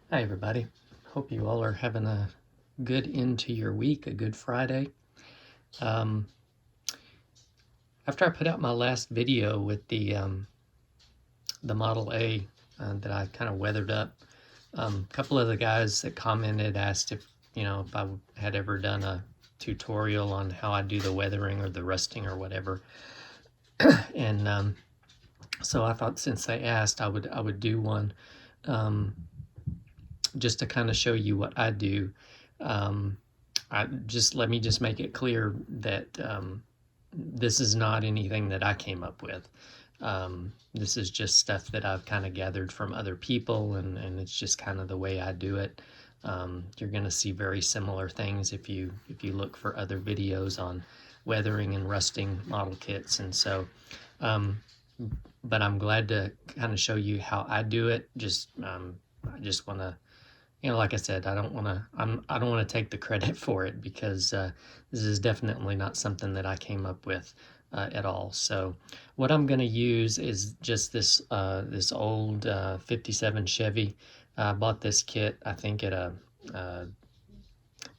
Hi, everybody. Hope you all are having a good end to your week, a good Friday. Um, After I put out my last video with the Model A that I kind of weathered up, a couple of the guys that commented asked if I had ever done a tutorial on how I do the weathering or the rusting or whatever. And so I thought since they asked, I would do one um, just to kind of show you what I do. Um, Let me just make it clear that this is not anything that I came up with. This is just stuff that I've kind of gathered from other people, and it's just kind of the way I do it. You're going to see very similar things if you look for other videos on weathering and rusting model kits, and so. But I'm glad to kind of show you how I do it. I just want to, like I said, I don't want to take the credit for it because this is definitely not something that I came up with at all. So what I'm going to use is just this old 57 Chevy. I bought this kit, I think, at a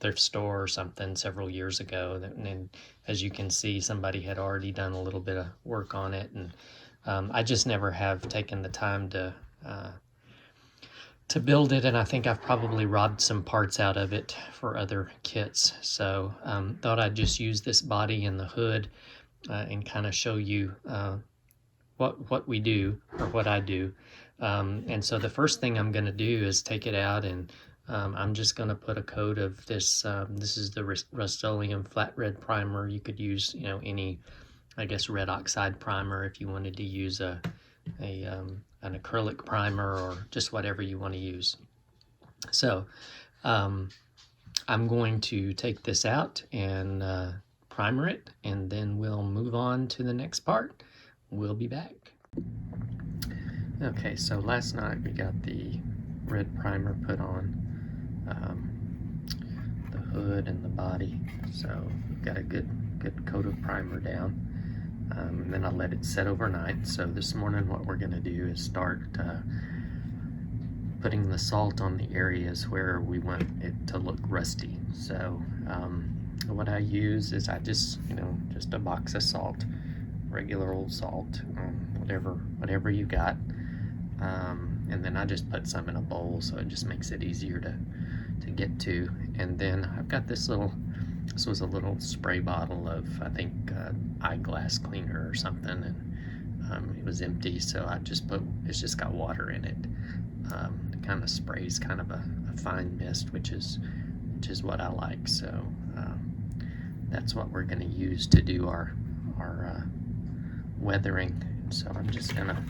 thrift store or something several years ago. And as you can see, somebody had already done a little bit of work on it, and I just never have taken the time to build it, and I think I've probably robbed some parts out of it for other kits. So thought I'd just use this body and the hood and kind of show you what we do, or what I do. And so the first thing I'm going to do is take it out, and I'm just going to put a coat of this. This is the Rust-Oleum flat red primer. You could use any, I guess, red oxide primer if you wanted to use an acrylic primer or just whatever you want to use. So I'm going to take this out and primer it, and then we'll move on to the next part. We'll be back. Okay, so last night we got the red primer put on the hood and the body, so we've got a good coat of primer down. And then I let it set overnight. So this morning what we're going to do is start putting the salt on the areas where we want it to look rusty. So what I use is I just a box of salt, regular old salt, whatever you got, and then I just put some in a bowl, so it just makes it easier to get to. And then I've got this was a little spray bottle of, I think, eyeglass cleaner or something, and it was empty, so it's just got water in it. It kind of sprays kind of a fine mist, which is what I like. So that's what we're going to use to do our weathering. So I'm just going to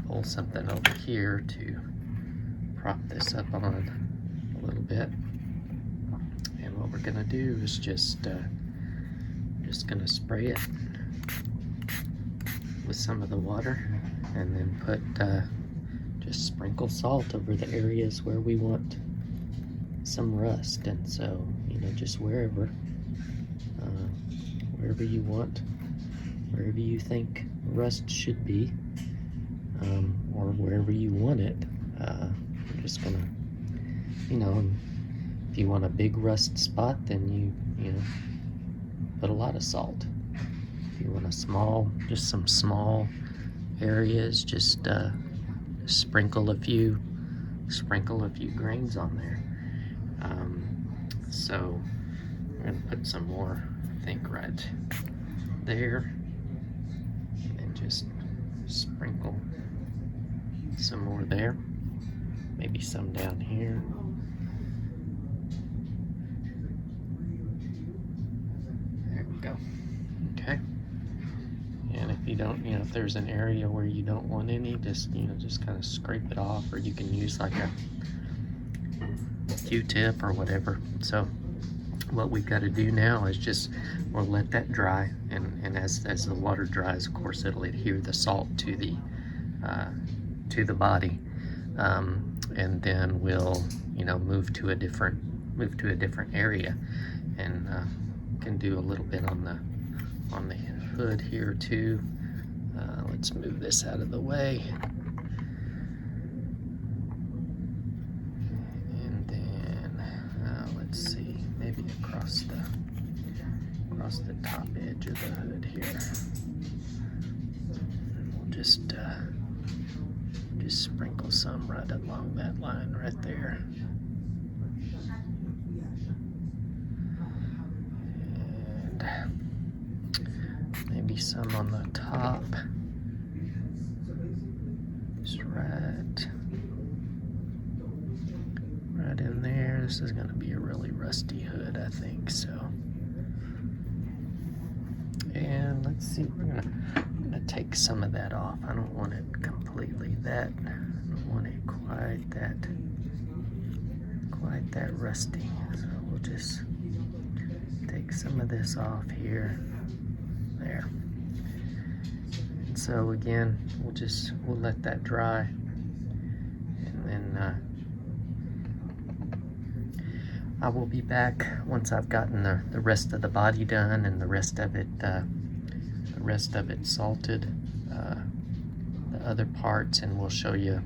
pull something over here to prop this up on a little bit. And what we're gonna do is just gonna spray it with some of the water, and then put just sprinkle salt over the areas where we want some rust. And so just wherever you want, wherever you think rust should be, or wherever you want it. I'm just gonna, if you want a big rust spot, then you put a lot of salt. If you want just some small areas, just sprinkle a few grains on there. So I'm gonna put some more, I think, right there, and then just sprinkle some more there, maybe some down here. There we go. Okay. And if you don't, if there's an area where you don't want any, just kind of scrape it off, or you can use like a Q-tip or whatever. So what we've got to do now is we'll let that dry, and as the water dries, of course, it'll adhere the salt to the body, and then we'll move to a different area, and can do a little bit on the hood here too. Let's move this out of the way. across the top edge of the hood here. And we'll just sprinkle some right along that line right there. And maybe some on the top. Just right in there. This is going to be a really rusty hood, I think, so. And let's see, I'm gonna take some of that off. I don't want it completely I don't want it quite that rusty. So we'll just take some of this off here. There. And so again, we'll let that dry. And then I will be back once I've gotten the rest of the body done and the rest of it salted, the other parts, and we'll show you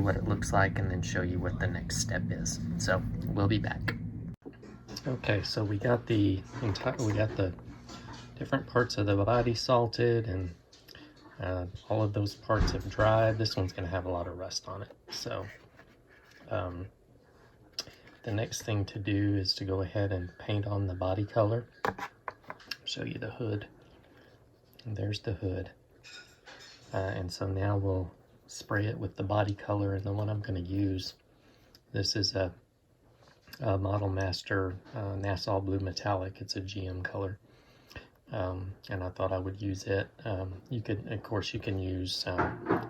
what it looks like and then show you what the next step is. So we'll be back. Okay, so we got the different parts of the body salted, and all of those parts have dried. This one's going to have a lot of rust on it, so the next thing to do is to go ahead and paint on the body color. Show you the hood. And there's the hood. And so now we'll spray it with the body color, and the one I'm going to use, this is a Model Master Nassau Blue Metallic. It's a GM color. And I thought I would use it. You can use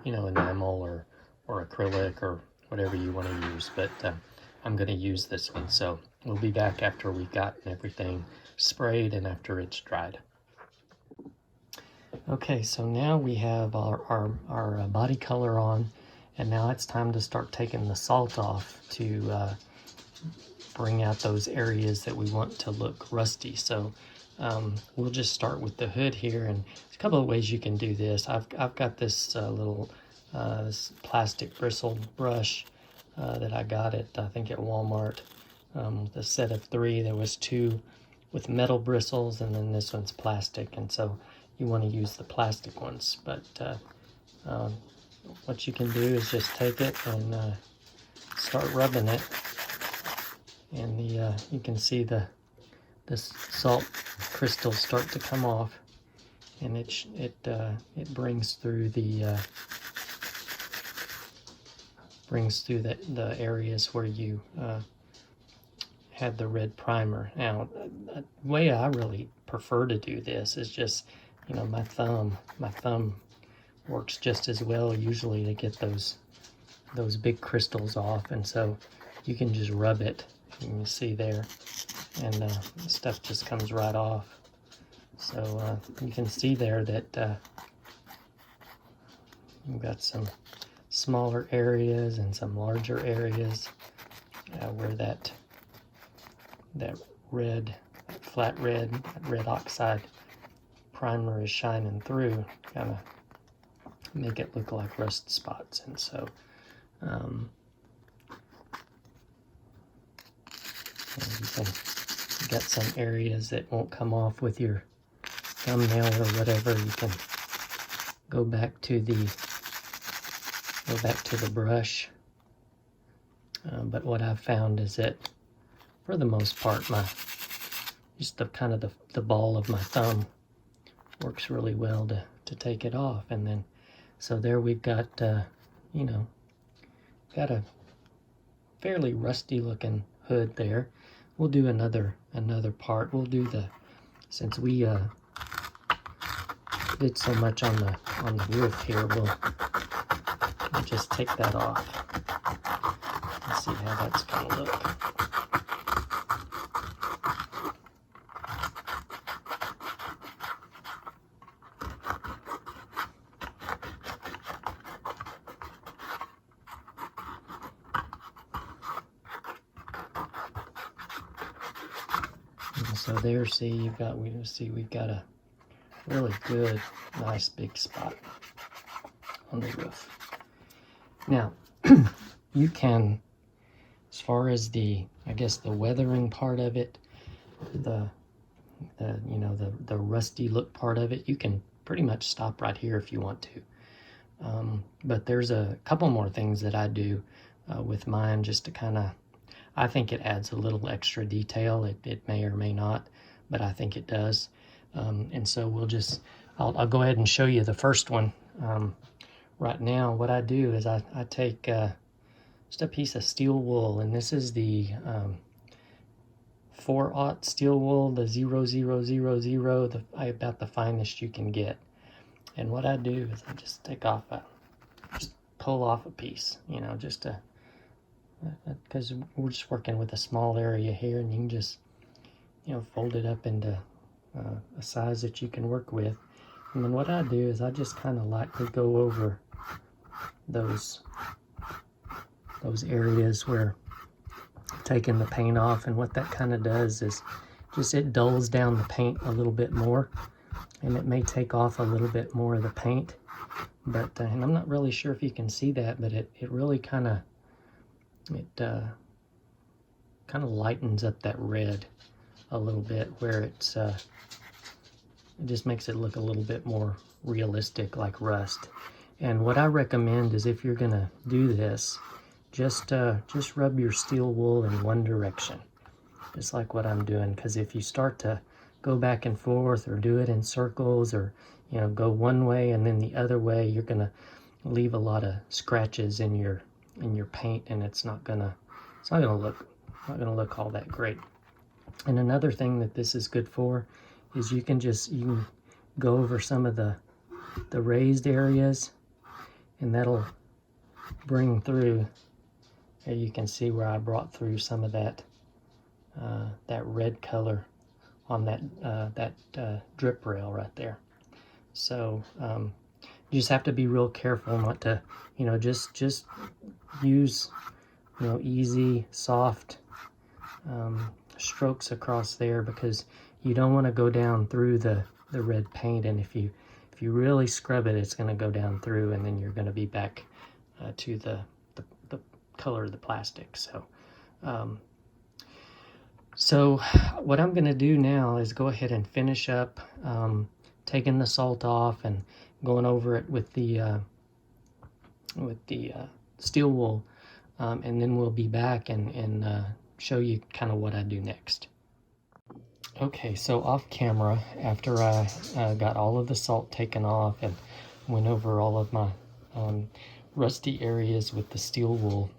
enamel or acrylic or whatever you want to use, but I'm going to use this one. So we'll be back after we've gotten everything sprayed and after it's dried. Okay, so now we have our body color on, and now it's time to start taking the salt off to bring out those areas that we want to look rusty. So we'll just start with the hood here, and there's a couple of ways you can do this. I've got this little this plastic bristle brush that I got at, I think, at Walmart. The set of 3, there was 2 with metal bristles, and then this one's plastic, and so you want to use the plastic ones. But what you can do is just take it and start rubbing it, and you can see the salt crystals start to come off, and it brings through the areas where you had the red primer. Now, the way I really prefer to do this is just, my thumb works just as well usually to get those big crystals off, and so you can just rub it. You can see there, and the stuff just comes right off. So you can see there that you've got some smaller areas and some larger areas where that flat red oxide primer is shining through, kind of make it look like rust spots. And so you got some areas that won't come off with your thumbnail or whatever. You can go back to the brush. But what I've found is that for the most part, just the ball of my thumb works really well to take it off. And then, so there we've got, got a fairly rusty looking hood there. We'll do another part. We'll do since we did so much on the roof here, we'll just take that off and see how that's going to look. And so there, we've got a really good, nice big spot on the roof. Now, you can, as far as the weathering part of it, you know, the rusty look part of it, you can pretty much stop right here if you want to. But there's a couple more things that I do with mine just to kind of, I think it adds a little extra detail. It may or may not, but I think it does. And so I'll go ahead and show you the first one. Right now, what I do is I take just a piece of steel wool, and this is the 4/0 steel wool, the 0000, about the finest you can get. And what I do is I just just pull off a piece, you know, just to, because we're just working with a small area here, and you can just, you know, fold it up into a size that you can work with. And then what I do is I just kind of lightly go over those areas where taking the paint off, and what that kind of does is just it dulls down the paint a little bit more, and it may take off a little bit more of the paint, but and I'm not really sure if you can see that, but it really kind of lightens up that red a little bit, where it just makes it look a little bit more realistic, like rust. And what I recommend is, if you're gonna do this, just rub your steel wool in one direction, just like what I'm doing, because if you start to go back and forth or do it in circles, or, you know, go one way and then the other way, you're gonna leave a lot of scratches in your paint, and it's not gonna look all that great. And another thing that this is good for is you can go over some of the raised areas, and that'll bring through. Here you can see where I brought through some of that red color on that drip rail right there. So you just have to be real careful not to, you know, just use, you know, easy, soft strokes across there, because you don't want to go down through the red paint, and if you really scrub it, it's going to go down through, and then you're going to be back to the color of the plastic. So what I'm going to do now is go ahead and finish up taking the salt off and going over it with the steel wool, and then we'll be back and show you kind of what I do next. Okay, so off camera, after I got all of the salt taken off and went over all of my rusty areas with the steel wool,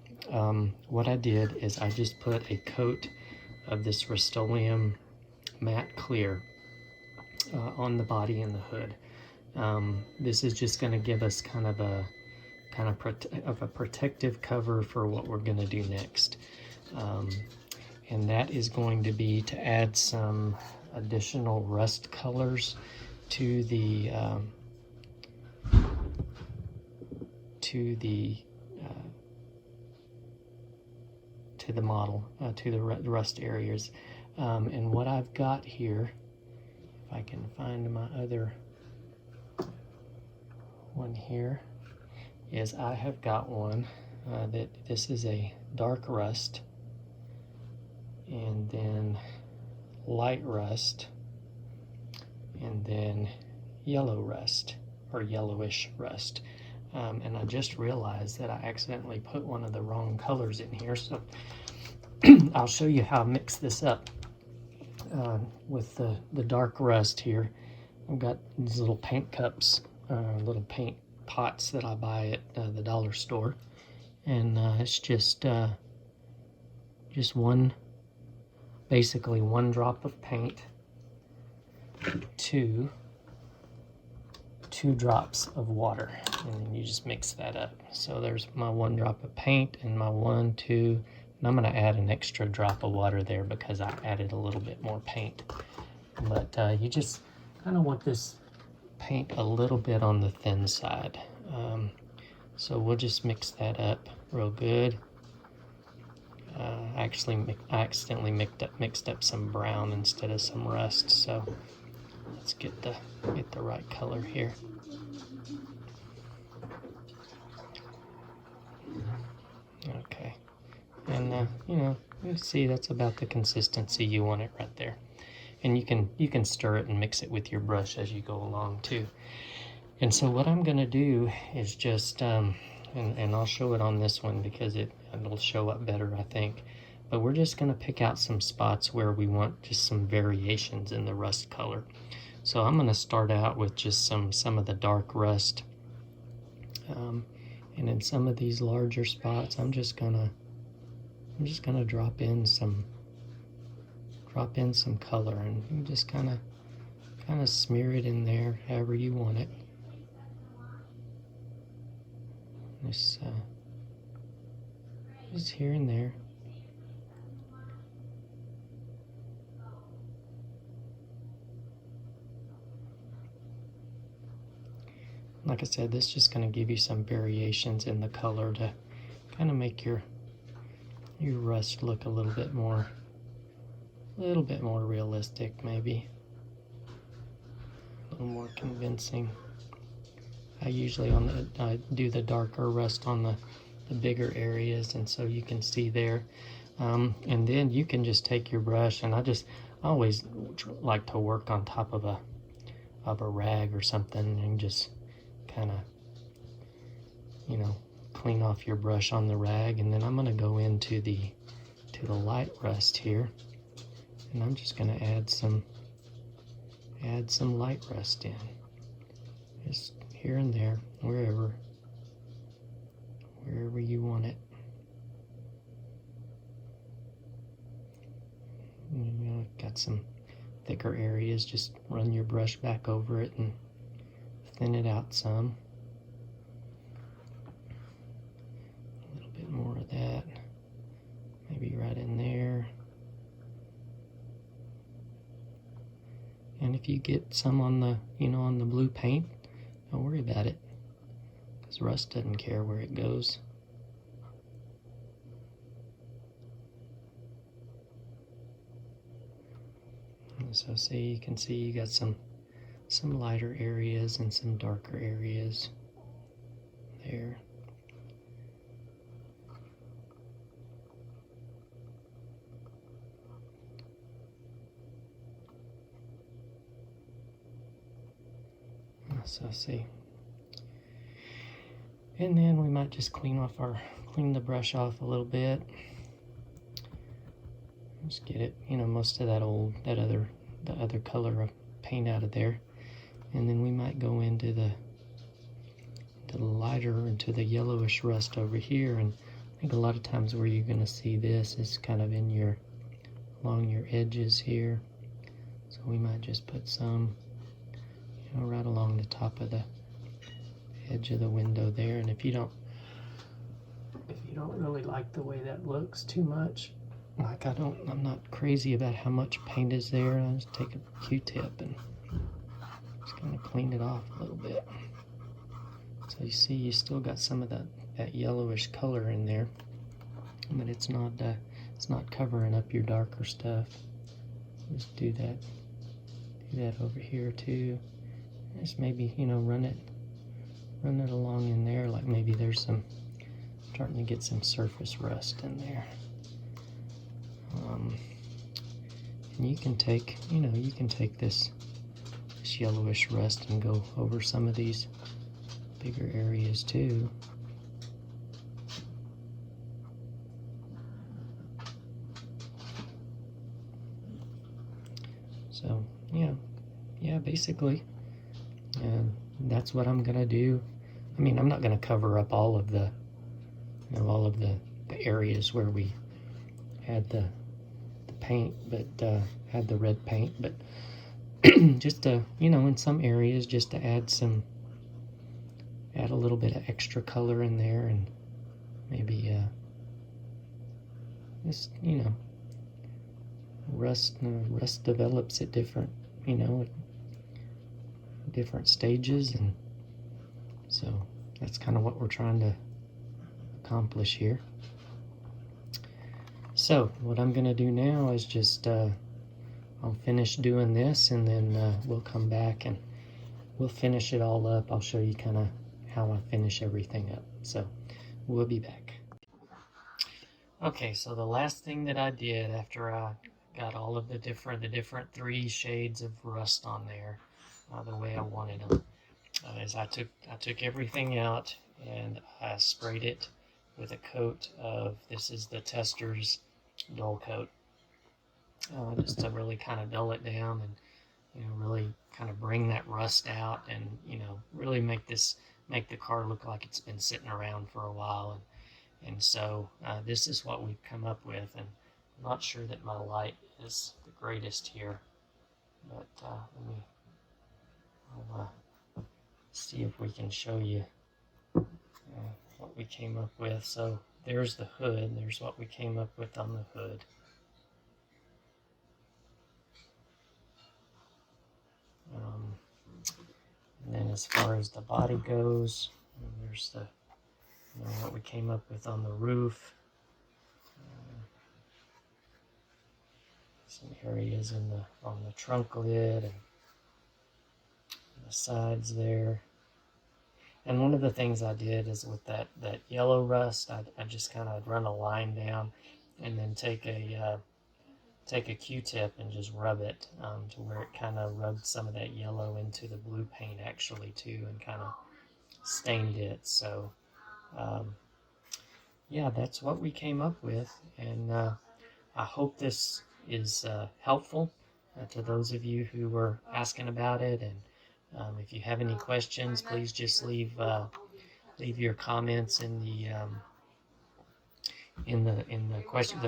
what I did is I just put a coat of this Rust-Oleum matte clear on the body and the hood. This is just going to give us kind of a protective cover for what we're going to do next. And that is going to be to add some additional rust colors to the model, to the rust areas. And what I've got here, if I can find my other one here, is I have got one that this is a dark rust, and then light rust, and then yellow rust, or yellowish rust. And I just realized that I accidentally put one of the wrong colors in here, so I'll show you how I mix this up with the dark rust here. I've got these little paint cups, little paint pots that I buy at the dollar store, and it's just basically one drop of paint to 2 drops of water, and then you just mix that up. So there's my 1 drop of paint and my 1, 2, and I'm going to add an extra drop of water there because I added a little bit more paint. But you just kind of want this paint a little bit on the thin side. So we'll just mix that up real good. I accidentally mixed up some brown instead of some rust, so let's get the right color here. Okay, and you know, you see that's about the consistency you want it right there. And you can stir it and mix it with your brush as you go along too. And so what I'm gonna do is just, and I'll show it on this one because it'll show up better, I think. But we're just gonna pick out some spots where we want just some variations in the rust color. So I'm gonna start out with just some of the dark rust. And in some of these larger spots, I'm just gonna drop in some color, and you just kind of smear it in there however you want it. Just here and there. Like I said, this is just going to give you some variations in the color to kind of make your rust look a little bit more realistic, maybe a little more convincing. I usually I do the darker rust on the bigger areas, and so you can see there. And then you can just take your brush, and I always like to work on top of a rag or something, and just kind of, clean off your brush on the rag. And then I'm going to go into the light rust here, and I'm just going to add some light rust in, just here and there, wherever you want it. Got some thicker areas, just run your brush back over it and thin it out some. A little bit more of that, maybe right in there. And if you get some on the, on the blue paint, don't worry about it, because rust doesn't care where it goes. And so you can see you got some lighter areas and some darker areas there. So see, and then we might just clean the brush off a little bit. Just get it, most of the other color of paint out of there. And then we might go into the lighter, into the yellowish rust over here. And I think a lot of times where you're going to see this is kind of along your edges here. So we might just put some, right along the top of the edge of the window there. And if you don't really like the way that looks too much, like I'm not crazy about how much paint is there, I just take a Q-tip and just kind of clean it off a little bit. So you see, you still got some of that yellowish color in there, but it's not covering up your darker stuff. Just do that over here too. Just maybe, run it along in there, like maybe there's starting to get some surface rust in there. And you can take this yellowish rust and go over some of these bigger areas too. So yeah, basically, that's what I'm gonna do. I mean, I'm not gonna cover up all of the areas where we had the paint, but had the red paint, but just to, in some areas, just to add a little bit of extra color in there, and maybe just, rust develops at different stages, and so that's kind of what we're trying to accomplish here. So what I'm going to do now is just I'll finish doing this, and then we'll come back and we'll finish it all up. I'll show you kind of how I finish everything up. So we'll be back. Okay, so the last thing that I did after I got all of the different 3 shades of rust on there, the way I wanted them. Is I took everything out and I sprayed it with a coat of, this is the Testors dull coat, just to really kind of dull it down and really kind of bring that rust out, and really make the car look like it's been sitting around for a while. And so this is what we've come up with, and I'm not sure that my light is the greatest here, but I'll see if we can show you what we came up with. So there's the hood. There's what we came up with on the hood. And then as far as the body goes, there's the what we came up with on the roof. Some areas on the trunk lid and the sides there. And one of the things I did is with that yellow rust, I just kind of run a line down and then take a Q-tip and just rub it to where it kind of rubbed some of that yellow into the blue paint actually too, and kind of stained it. So yeah, that's what we came up with, and I hope this is helpful to those of you who were asking about it. And if you have any questions, please just leave your comments in the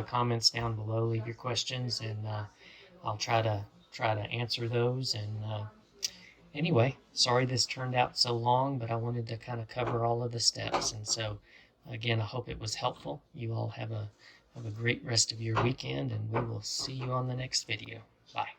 comments down below. Leave your questions, and I'll try to answer those. And anyway, sorry this turned out so long, but I wanted to kind of cover all of the steps. And so again, I hope it was helpful. You all have a great rest of your weekend, and we will see you on the next video. Bye.